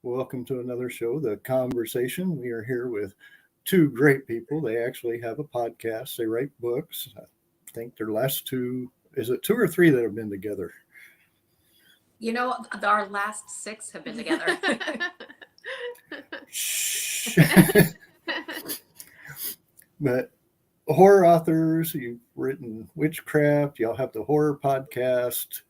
Welcome to another show, The Con-Versation. We are here with two great people. They actually have a podcast, they write books. I think their last two, is it two or three that have been together? Our last six have been together. Shh. But horror authors, you've written Witchcraft, y'all have the horror podcast.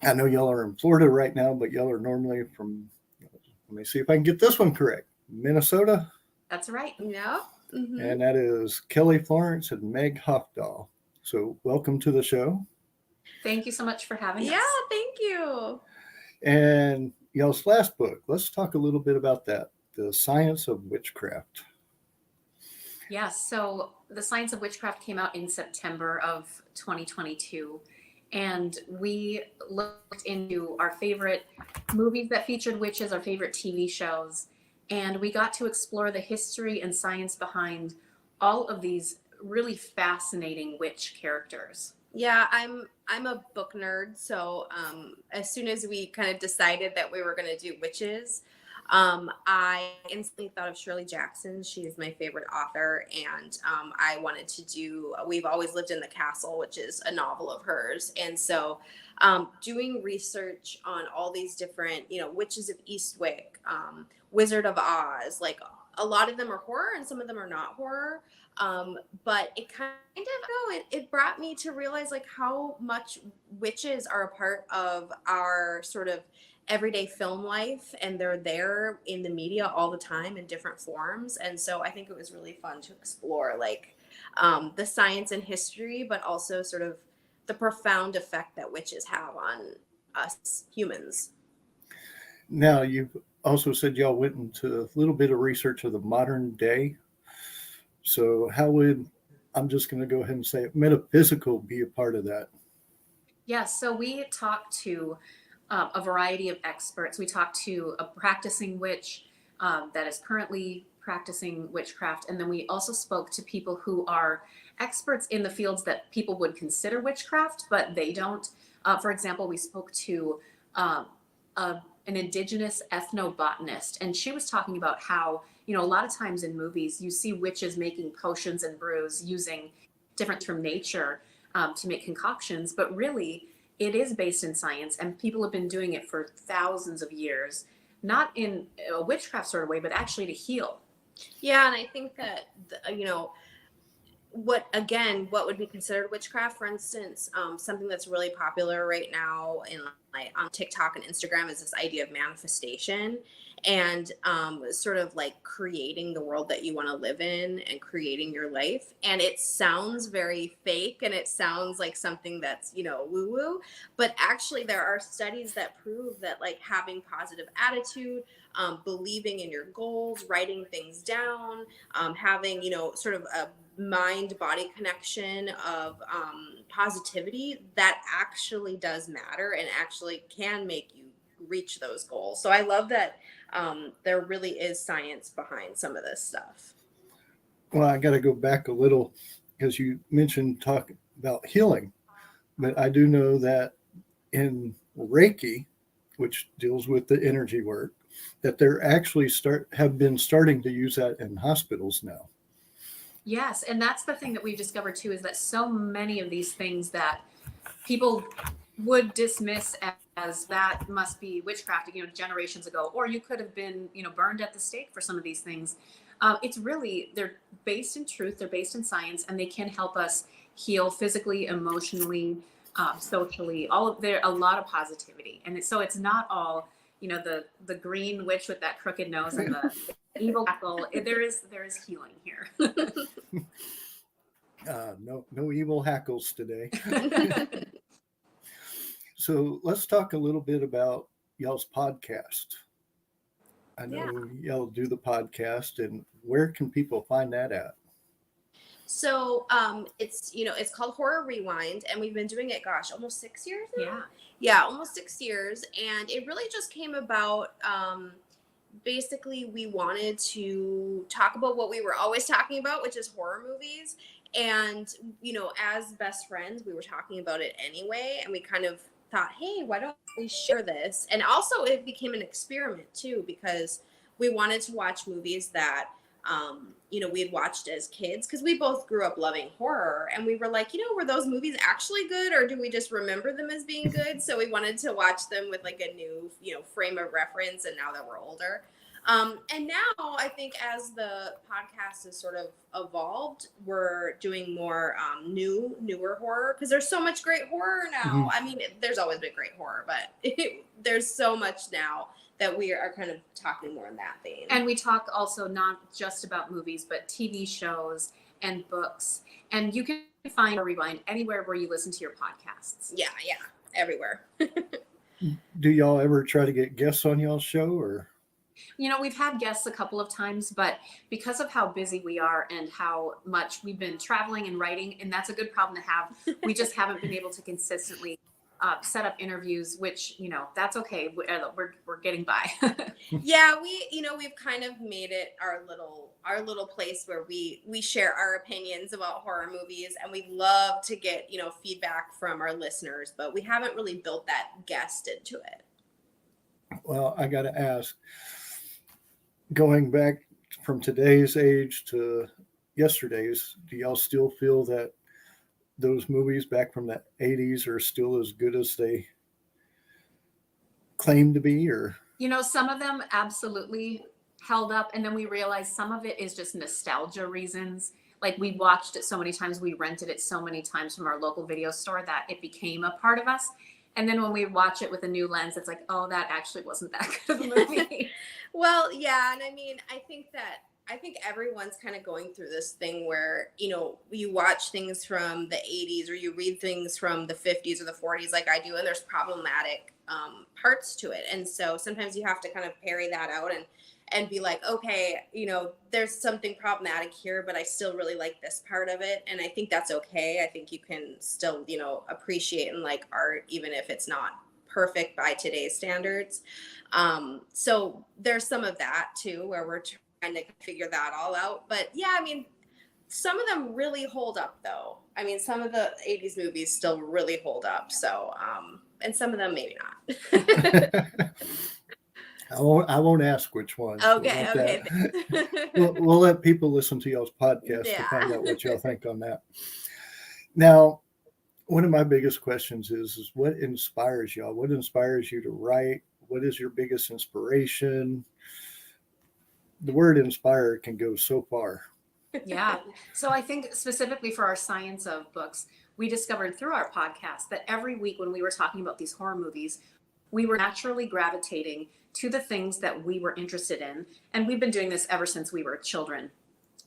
I know y'all are in Florida right now, but y'all are normally from, let me see if I can get this one correct, Minnesota? That's right. Yeah. Mm-hmm. And that is Kelly, Florence, and Meg Hafdahl. So welcome to the show. Thank you so much for having us. Yeah, thank you. And y'all's last book, let's talk a little bit about that, The Science of Witchcraft. Yes, so The Science of Witchcraft came out in September of 2022. And we looked into our favorite movies that featured witches, our favorite TV shows, and we got to explore the history and science behind all of these really fascinating witch characters. Yeah, I'm a book nerd, so as soon as we kind of decided that we were going to do witches, I instantly thought of Shirley Jackson. She's my favorite author, and I wanted to do We've Always Lived in the Castle, which is a novel of hers. And so doing research on all these different, Witches of Eastwick, Wizard of Oz, like a lot of them are horror and some of them are not horror. But it kind of, it brought me to realize like how much witches are a part of our sort of everyday film life, and they're there in the media all the time in different forms. And so I think it was really fun to explore like the science and history, but also sort of the profound effect that witches have on us humans. Now, you've also said y'all went into a little bit of research of the modern day. So how would, I'm just going to go ahead and say it, metaphysical be a part of that? Yes, so we talked to a variety of experts. We talked to a practicing witch that is currently practicing witchcraft. And then we also spoke to people who are experts in the fields that people would consider witchcraft, but they don't. For example, we spoke to an indigenous ethnobotanist, and she was talking about how, a lot of times in movies, you see witches making potions and brews using different from nature to make concoctions, but really, it is based in science, and people have been doing it for thousands of years, not in a witchcraft sort of way, but actually to heal. Yeah, and I think that, what would be considered witchcraft, for instance, something that's really popular right now on TikTok and Instagram is this idea of manifestation, and sort of like creating the world that you want to live in and creating your life. And it sounds very fake and it sounds like something that's, woo woo, but actually there are studies that prove that like having positive attitude, believing in your goals, writing things down, having, sort of a mind-body connection of positivity, that actually does matter and actually can make you reach those goals. So I love that there really is science behind some of this stuff. Well, I got to go back a little because you mentioned talk about healing, but I do know that in Reiki, which deals with the energy work, that they're actually have been starting to use that in hospitals now. Yes, and that's the thing that we've discovered too, is that so many of these things that people would dismiss as that must be witchcraft, generations ago, or you could have been, burned at the stake for some of these things. It's really, they're based in truth, they're based in science, and they can help us heal physically, emotionally, socially, a lot of positivity. And so it's not all, the green witch with that crooked nose and the evil hackle. There is healing here. No evil hackles today. So let's talk a little bit about y'all's podcast. I know y'all do the podcast, and where can people find that at? So it's called Horror Rewind, and we've been doing it, almost 6 years now? Yeah, almost 6 years. And it really just came about, basically we wanted to talk about what we were always talking about, which is horror movies. And, as best friends, we were talking about it anyway. And we kind of thought, hey, why don't we share this? And also it became an experiment too, because we wanted to watch movies that we had watched as kids, because we both grew up loving horror, and we were like, were those movies actually good, or do we just remember them as being good? So we wanted to watch them with like a new, frame of reference. And now that we're older, and now I think as the podcast has sort of evolved, we're doing more newer horror, because there's so much great horror now. Mhm. I mean, there's always been great horror, but there's so much now that we are kind of talking more in that vein. And we talk also not just about movies, but TV shows and books. And you can find or rewind anywhere where you listen to your podcasts. Yeah, everywhere. Do y'all ever try to get guests on y'all's show, or? We've had guests a couple of times, but because of how busy we are and how much we've been traveling and writing, and that's a good problem to have, we just haven't been able to consistently set up interviews, which, that's okay. We're getting by. Yeah, we've kind of made it our little place where we share our opinions about horror movies, and we love to get, feedback from our listeners, but we haven't really built that guest into it. Well, I got to ask, going back from today's age to yesterday's, do y'all still feel that those movies back from the 80s are still as good as they claim to be? Or Some of them absolutely held up, and then we realized some of it is just nostalgia reasons. Like, we watched it so many times, we rented it so many times from our local video store that it became a part of us. And then when we watch it with a new lens, it's like, oh, that actually wasn't that good of a movie. Well, yeah, and I mean, I think everyone's kind of going through this thing where, you watch things from the 80s, or you read things from the 50s or the 40s like I do, and there's problematic parts to it. And so sometimes you have to kind of parry that out and be like, okay, there's something problematic here, but I still really like this part of it. And I think that's okay. I think you can still, appreciate and like art, even if it's not perfect by today's standards. So there's some of that too, where we're trying to figure that all out. But yeah, I mean, some of them really hold up though. I mean, some of the 80s movies still really hold up. So, and some of them maybe not. I won't ask which ones. Okay. We'll let people listen to y'all's podcast to Yeah. find out what y'all think on that. Now, one of my biggest questions is what inspires y'all? What inspires you to write? What is your biggest inspiration? The word inspire can go so far. Yeah. So I think specifically for our Science of books, we discovered through our podcast that every week when we were talking about these horror movies, we were naturally gravitating to the things that we were interested in. And we've been doing this ever since we were children.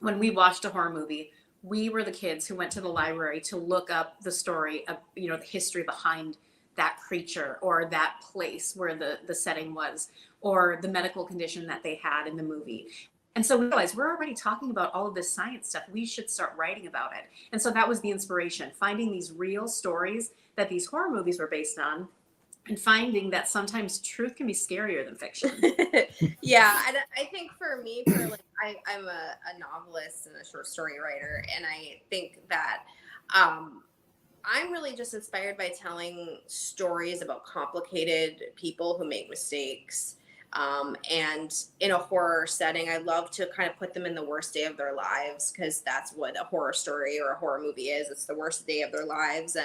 When we watched a horror movie, we were the kids who went to the library to look up the story of, the history behind that creature or that place where the setting was, or the medical condition that they had in the movie. And so we realized we're already talking about all of this science stuff. We should start writing about it. And so that was the inspiration, finding these real stories that these horror movies were based on, and finding that sometimes truth can be scarier than fiction. Yeah, and I think for me, I'm a novelist and a short story writer, and I think that I'm really just inspired by telling stories about complicated people who make mistakes. And in a horror setting, I love to kind of put them in the worst day of their lives, because that's what a horror story or a horror movie is. It's the worst day of their lives,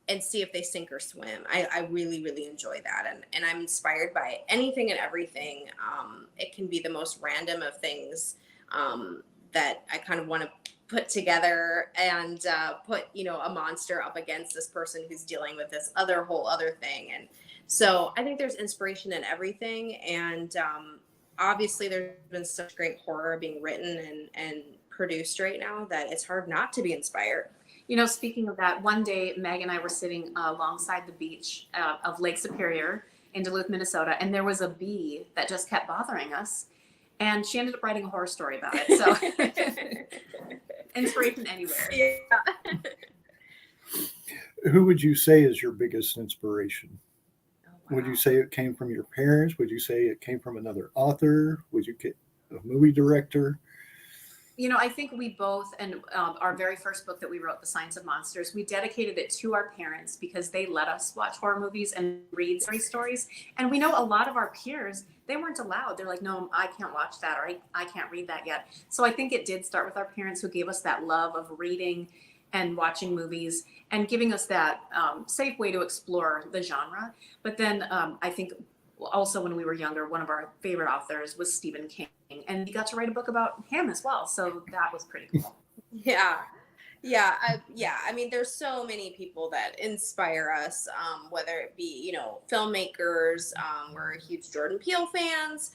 and see if they sink or swim. I really, really enjoy that. And I'm inspired by anything and everything. It can be the most random of things that I kind of want to put together and put, a monster up against this person who's dealing with this whole other thing. And so I think there's inspiration in everything. And obviously there's been such great horror being written and produced right now that it's hard not to be inspired. Speaking of that, one day Meg and I were sitting alongside the beach of Lake Superior in Duluth, Minnesota, and there was a bee that just kept bothering us. And she ended up writing a horror story about it. So inspiration anywhere. Yeah. Who would you say is your biggest inspiration? Oh, wow. Would you say it came from your parents? Would you say it came from another author? Would you get a movie director? You know, I think we both, and our very first book that we wrote, The Science of Monsters, we dedicated it to our parents because they let us watch horror movies and read scary stories. And we know a lot of our peers, they weren't allowed. They're like, no, I can't watch that, or I can't read that yet. So I think it did start with our parents who gave us that love of reading and watching movies and giving us that safe way to explore the genre. But then I think also when we were younger, one of our favorite authors was Stephen King, and we got to write a book about him as well. So that was pretty cool. Yeah. I mean, there's so many people that inspire us, whether it be, filmmakers. We're huge Jordan Peele fans.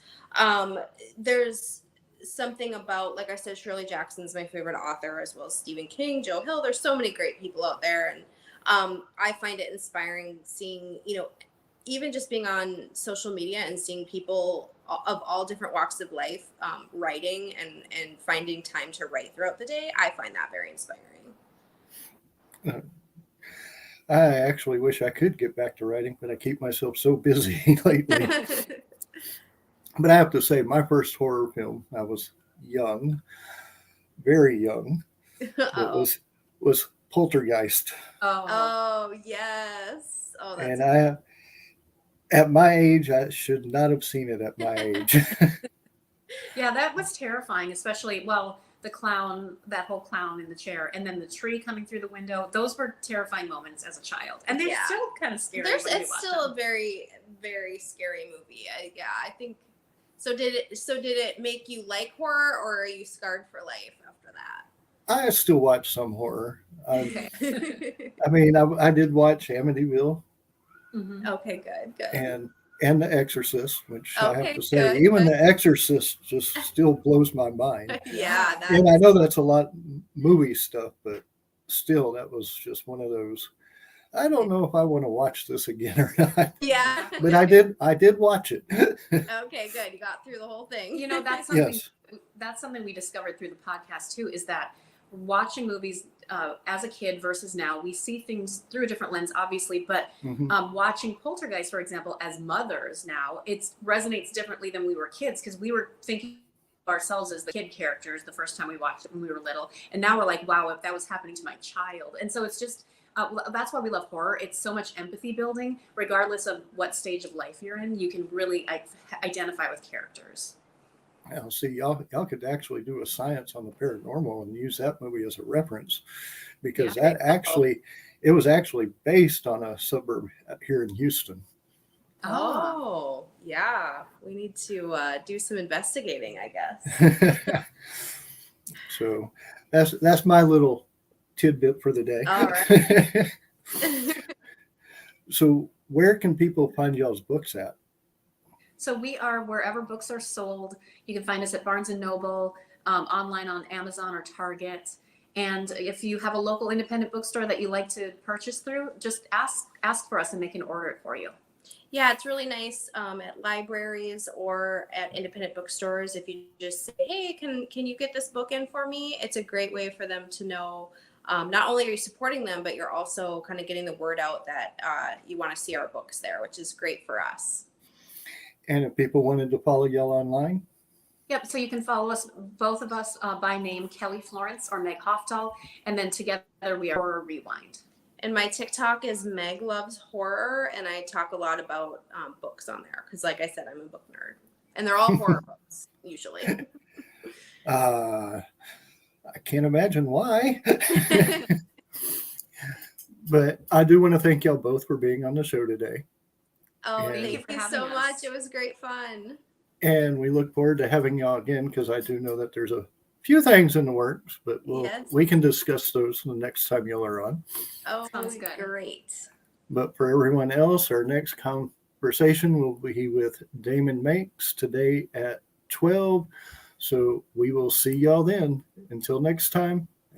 There's something about, like I said, Shirley Jackson's my favorite author, as well as Stephen King, Joe Hill. There's so many great people out there. And I find it inspiring seeing, even just being on social media and seeing people of all different walks of life writing and finding time to write throughout the day. I find that very inspiring. I actually wish I could get back to writing, but I keep myself so busy lately. But I have to say, my first horror film, I was young, very young, but was Poltergeist. Oh, yes. Oh, that's And at my age, I should not have seen it at my age. Yeah, that was terrifying, especially, well, the clown, that whole clown in the chair, and then the tree coming through the window. Those were terrifying moments as a child. And they're still kind of scary. It's still a very, very scary movie. I think. So did it make you like horror, or are you scarred for life after that? I still watch some horror. Okay. I mean, I did watch Amityville. Mm-hmm. Okay, good. And The Exorcist, which I have to say, good, even good. The Exorcist just still blows my mind. Yeah. And I know that's a lot movie stuff, but still, that was just one of those. I don't know if I want to watch this again or not. Yeah. But I did watch it. Okay, good. You got through the whole thing. That's something. Yes. That's something we discovered through the podcast too. Is that watching movies as a kid versus now, we see things through a different lens, obviously. But watching Poltergeist, for example, as mothers now, it resonates differently than we were kids, because we were thinking of ourselves as the kid characters the first time we watched it when we were little, and now we're like, wow, if that was happening to my child. And so it's just. That's why we love horror. It's so much empathy building, regardless of what stage of life you're in. You can really identify with characters. Now, see, y'all could actually do a science on the paranormal and use that movie as a reference, because it was actually based on a suburb here in Houston. Oh, yeah. We need to do some investigating, I guess. So that's my little tidbit for the day. All right. So where can people find y'all's books at? So we are wherever books are sold. You can find us at Barnes & Noble, online on Amazon or Target. And if you have a local independent bookstore that you like to purchase through, just ask for us and they can order it for you. Yeah, it's really nice at libraries or at independent bookstores. If you just say, hey, can you get this book in for me? It's a great way for them to know not only are you supporting them, but you're also kind of getting the word out that you want to see our books there, which is great for us. And if people wanted to follow y'all online? Yep. So you can follow us, both of us, by name, Kelly Florence or Meg Hafdahl. And then together we are Horror Rewind. And my TikTok is Meg Loves Horror. And I talk a lot about books on there. Because like I said, I'm a book nerd. And they're all horror books, usually. I can't imagine why. But I do want to thank y'all both for being on the show today. Oh, thank you so much. It was great fun. And we look forward to having y'all again, because I do know that there's a few things in the works, but we can discuss those the next time y'all are on. Oh, sounds good. Great. But for everyone else, our next conversation will be with Damon Makes today at 12. So we will see y'all then. Until next time,